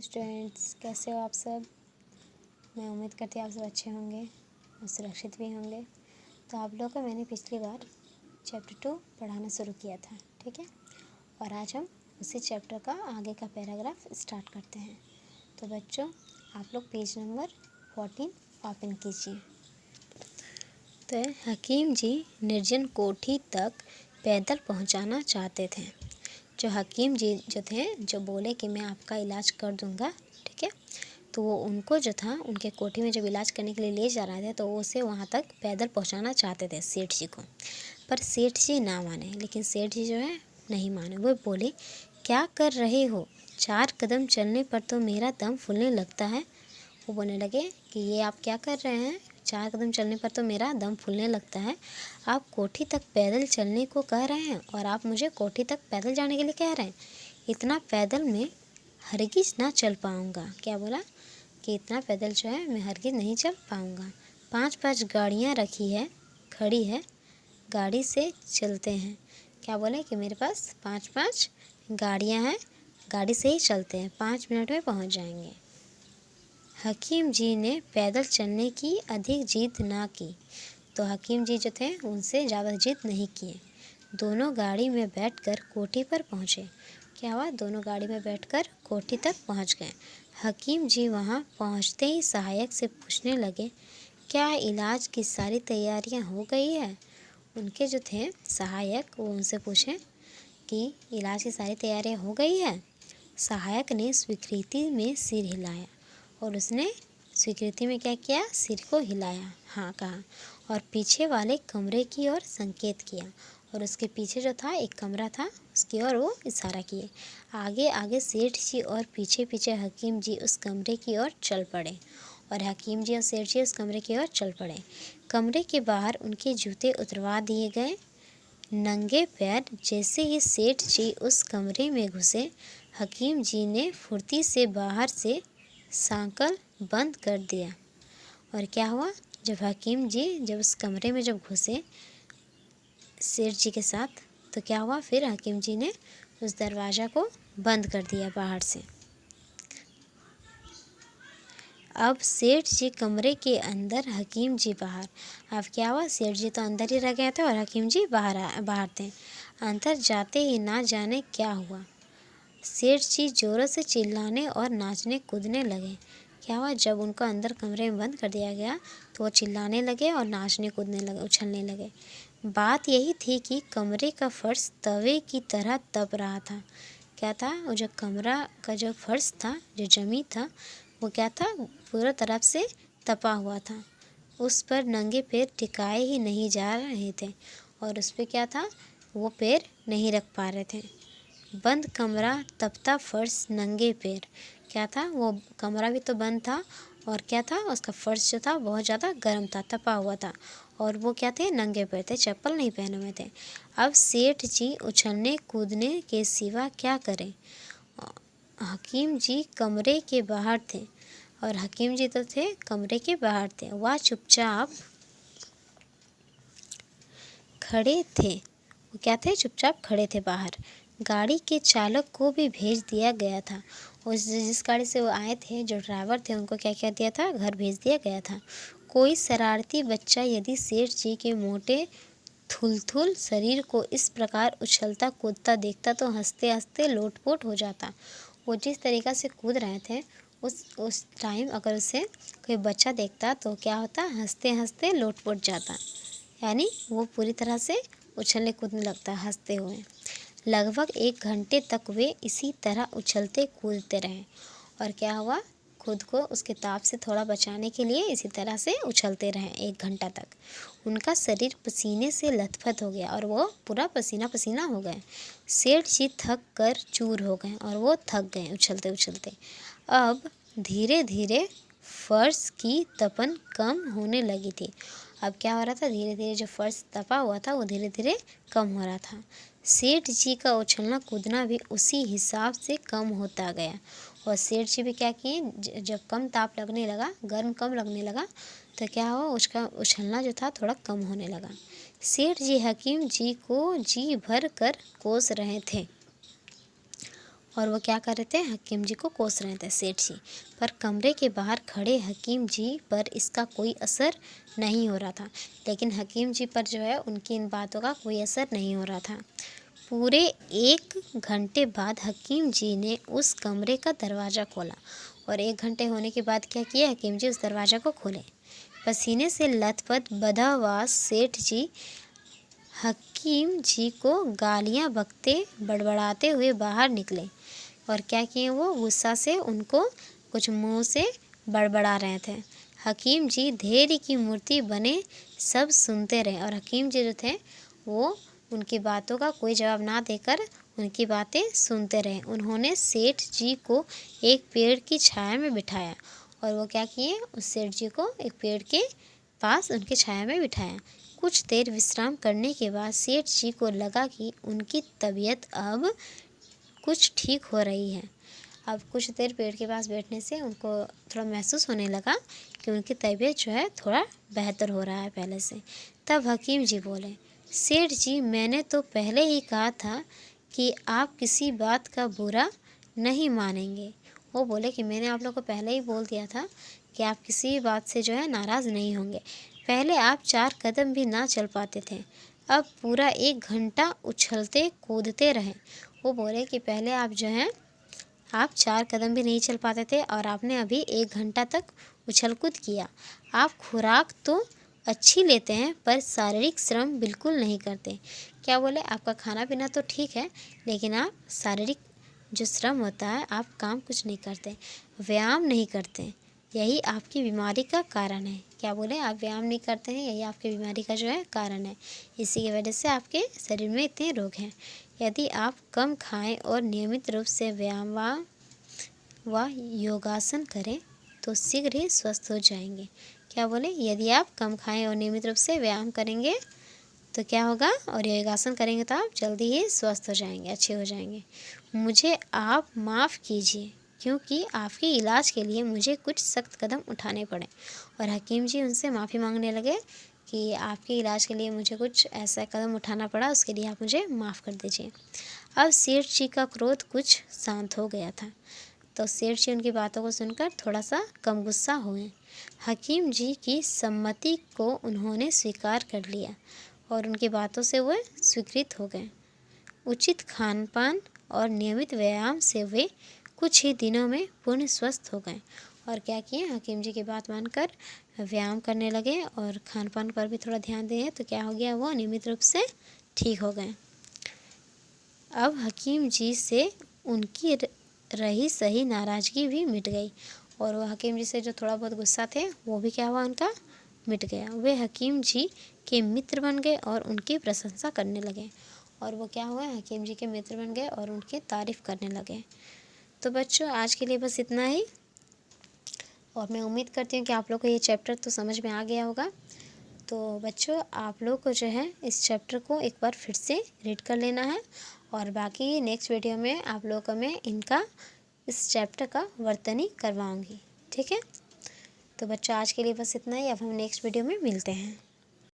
Students, कैसे हो आप सब। मैं उम्मीद करती हूँ आप सब अच्छे होंगे और सुरक्षित भी होंगे। तो आप लोगों को मैंने पिछली बार चैप्टर 2 पढ़ाना शुरू किया था, ठीक है। और आज हम उसी चैप्टर का आगे का पैराग्राफ स्टार्ट करते हैं। तो बच्चों, आप लोग पेज नंबर 14 ओपन कीजिए। तो हकीम जी निर्जन कोठी तक पैदल पहुंचाना चाहते थे। जो हकीम जी जो थे, जो बोले कि मैं आपका इलाज कर दूंगा, ठीक है। तो वो उनको जो था उनके कोठी में जब इलाज करने के लिए ले जा रहे थे तो वो उसे वहाँ तक पैदल पहुँचाना चाहते थे सेठ जी को। पर सेठ जी ना माने, लेकिन सेठ जी जो है नहीं माने। वो बोले, क्या कर रहे हो, 4 कदम चलने पर तो मेरा दम फूलने लगता है। वो बोलने लगे कि ये आप क्या कर रहे हैं, 4 कदम चलने पर तो मेरा दम फूलने लगता है। आप कोठी तक पैदल चलने को कह रहे हैं और आप मुझे कोठी तक पैदल जाने के लिए कह रहे हैं। इतना पैदल मैं हरगिज़ ना चल पाऊँगा। क्या बोला कि इतना पैदल जो है मैं हरगिज़ नहीं चल पाऊँगा। 5-5 गाड़ियाँ रखी है, खड़ी है, गाड़ी से चलते हैं। क्या बोले कि मेरे पास 5-5 गाड़ियाँ हैं, गाड़ी से ही चलते हैं, 5 मिनट में पहुँच जाएंगे। हकीम जी ने पैदल चलने की अधिक जिद ना की। तो हकीम जी जो थे उनसे ज़्यादा जिद नहीं किए। दोनों गाड़ी में बैठकर कोठी पर पहुँचे। क्या हुआ, दोनों गाड़ी में बैठकर कोठी तक पहुँच गए। हकीम जी वहाँ पहुँचते ही सहायक से पूछने लगे, क्या इलाज की सारी तैयारियाँ हो गई है। उनके जो थे सहायक, वो उनसे पूछे कि इलाज की सारी तैयारियाँ हो गई है। सहायक ने स्वीकृति में सिर हिलाया और उसने स्वीकृति में क्या किया, सिर को हिलाया, हाँ कहा, और पीछे वाले कमरे की ओर संकेत किया। और उसके पीछे जो था एक कमरा था, उसकी ओर वो इशारा किए। आगे आगे सेठ जी और पीछे पीछे हकीम जी उस कमरे की ओर चल पड़े। और हकीम जी और सेठ जी उस कमरे की ओर चल पड़े। कमरे के बाहर उनके जूते उतरवा दिए गए। नंगे पैर जैसे ही सेठ जी उस कमरे में घुसे, हकीम जी ने फुर्ती से बाहर से सांकल बंद कर दिया। और क्या हुआ, जब हकीम जी जब उस कमरे में जब घुसे सेठ जी के साथ, तो क्या हुआ, फिर हकीम जी ने उस दरवाज़ा को बंद कर दिया बाहर से। अब सेठ जी कमरे के अंदर, हकीम जी बाहर। अब क्या हुआ, सेठ जी तो अंदर ही रह गए थे और हकीम जी बाहर थे। अंदर जाते ही ना जाने क्या हुआ, सेठ जी ज़ोरों से चिल्लाने और नाचने कूदने लगे। क्या हुआ, जब उनको अंदर कमरे में बंद कर दिया गया तो वो चिल्लाने लगे और नाचने कूदने लगे, उछलने लगे। बात यही थी कि कमरे का फर्श तवे की तरह तप रहा था। क्या था, वो जो कमरा का जो फर्श था, जो ज़मीन था, वो क्या था, पूरा तरफ से तपा हुआ था। उस पर नंगे पैर टिकाए ही नहीं जा रहे थे और उस पर क्या था, वो पैर नहीं रख पा रहे थे। बंद कमरा, तपता फर्श, नंगे पैर। क्या था, वो कमरा भी तो बंद था और क्या था, उसका फर्श जो था बहुत ज़्यादा गर्म था, तपा हुआ था। और वो क्या थे, नंगे पैर थे, चप्पल नहीं पहने हुए थे। अब सेठ जी उछलने कूदने के सिवा क्या करें। हकीम जी कमरे के बाहर थे और हकीम जी तो थे कमरे के बाहर थे। वह चुपचाप खड़े थे। वो क्या थे, चुपचाप खड़े थे बाहर। गाड़ी के चालक को भी भेज दिया गया था। उस जिस गाड़ी से वो आए थे, जो ड्राइवर थे, उनको क्या क्या दिया था, घर भेज दिया गया था। कोई शरारती बच्चा यदि सेठ जी के मोटे थुलथुल शरीर को इस प्रकार उछलता कूदता देखता तो हंसते हंसते लोटपोट हो जाता। वो जिस तरीक़ा से कूद रहे थे, उस टाइम अगर उसे कोई बच्चा देखता तो क्या होता, हंसते हंसते लोटपोट जाता, यानी वो पूरी तरह से उछलने कूदने लगता हंसते हुए। लगभग 1 घंटे तक वे इसी तरह उछलते कूदते रहे। और क्या हुआ, खुद को उसके ताप से थोड़ा बचाने के लिए इसी तरह से उछलते रहे 1 घंटा तक। उनका शरीर पसीने से लथपथ हो गया और वो पूरा पसीना पसीना हो गए। सेठ जी थक कर चूर हो गए और वो थक गए उछलते उछलते। अब धीरे धीरे फर्श की तपन कम होने लगी थी। अब क्या हो रहा था, धीरे धीरे जो फर्श तपा हुआ था वो धीरे धीरे कम हो रहा था। सेठ जी का उछलना कूदना भी उसी हिसाब से कम होता गया। और सेठ जी भी क्या किए, जब कम ताप लगने लगा, गर्म कम लगने लगा, तो क्या हुआ, उसका उछलना जो था थोड़ा कम होने लगा। सेठ जी हकीम जी को जी भर कर कोस रहे थे। और वो क्या कर रहे थे, हकीम जी को कोस रहे थे सेठ जी। पर कमरे के बाहर खड़े हकीम जी पर इसका कोई असर नहीं हो रहा था। लेकिन हकीम जी पर जो है उनकी इन बातों का कोई असर नहीं हो रहा था। पूरे 1 घंटे बाद हकीम जी ने उस कमरे का दरवाज़ा खोला और 1 घंटे होने के बाद क्या किया, हकीम जी उस दरवाज़ा को खोले। पसीने से लथपथ बंधा हुआ सेठ जी हकीम जी को गालियाँ बकते बड़बड़ाते हुए बाहर निकले और क्या किए, वो गुस्सा से उनको कुछ मुंह से बड़बड़ा रहे थे। हकीम जी धैर्य की मूर्ति बने सब सुनते रहे और हकीम जी जो थे वो उनकी बातों का कोई जवाब ना देकर उनकी बातें सुनते रहे। उन्होंने सेठ जी को एक पेड़ की छाया में बिठाया और वो क्या किए, उस सेठ जी को एक पेड़ के पास उनकी छाया में बिठाया। कुछ देर विश्राम करने के बाद सेठ जी को लगा कि उनकी तबीयत अब कुछ ठीक हो रही है। अब कुछ देर पेड़ के पास बैठने से उनको थोड़ा महसूस होने लगा कि उनकी तबीयत जो है थोड़ा बेहतर हो रहा है पहले से। तब हकीम जी बोले, सेठ जी मैंने तो पहले ही कहा था कि आप किसी बात का बुरा नहीं मानेंगे। वो बोले कि मैंने आप लोग को पहले ही बोल दिया था कि आप किसी भी बात से जो है नाराज़ नहीं होंगे। पहले आप 4 कदम भी ना चल पाते थे, अब पूरा 1 घंटा उछलते कूदते रहे। वो बोले कि पहले आप जो हैं आप 4 कदम भी नहीं चल पाते थे और आपने अभी 1 घंटा तक उछल कूद किया। आप खुराक तो अच्छी लेते हैं पर शारीरिक श्रम बिल्कुल नहीं करते। क्या बोले, आपका खाना पीना तो ठीक है लेकिन आप शारीरिक जो श्रम होता है आप काम कुछ नहीं करते, व्यायाम नहीं करते। यही आपकी बीमारी का कारण है। क्या बोले, आप व्यायाम नहीं करते हैं, यही आपकी बीमारी का जो है कारण है। इसी की वजह से आपके शरीर में इतने रोग हैं। यदि आप कम खाएं और नियमित रूप से व्यायाम व योगासन करें तो शीघ्र ही स्वस्थ हो जाएंगे। क्या बोले, यदि आप कम खाएं और नियमित रूप से व्यायाम करेंगे तो क्या होगा, और योगासन करेंगे तो आप जल्दी ही स्वस्थ हो जाएंगे, अच्छे हो जाएंगे। मुझे आप माफ़ कीजिए क्योंकि आपके इलाज के लिए मुझे कुछ सख्त कदम उठाने पड़े। और हकीम जी उनसे माफ़ी मांगने लगे कि आपके इलाज के लिए मुझे कुछ ऐसा कदम उठाना पड़ा, उसके लिए आप मुझे माफ़ कर दीजिए। अब सेठ जी का क्रोध कुछ शांत हो गया था तो सेठ जी उनकी बातों को सुनकर थोड़ा सा कम गुस्सा हुए। हकीम जी की सम्मति को उन्होंने स्वीकार कर लिया और उनकी बातों से वे स्वीकृत हो गए। उचित खान पान और नियमित व्यायाम से वे कुछ ही दिनों में पूर्ण स्वस्थ हो गए। और क्या किए, हकीम जी की बात मानकर व्यायाम करने लगे और खान पान पर भी थोड़ा ध्यान दिए तो क्या हो गया, वो नियमित रूप से ठीक हो गए। अब हकीम जी से उनकी रही सही नाराज़गी भी मिट गई और वह हकीम जी से जो थोड़ा बहुत गुस्सा थे वो भी क्या हुआ, उनका मिट गया। वे हकीम जी के मित्र बन गए और उनकी प्रशंसा करने लगे। और वो क्या हुआ, हकीम जी के मित्र बन गए और उनकी तारीफ़ करने लगे। तो बच्चों आज के लिए बस इतना ही और मैं उम्मीद करती हूँ कि आप लोग को ये चैप्टर तो समझ में आ गया होगा। तो बच्चों आप लोग को जो है इस चैप्टर को एक बार फिर से रीड कर लेना है और बाकी नेक्स्ट वीडियो में आप लोग को मैं इनका इस चैप्टर का वर्तनी करवाऊँगी। ठीक है, तो बच्चों आज के लिए बस इतना ही। अब हम नेक्स्ट वीडियो में मिलते हैं।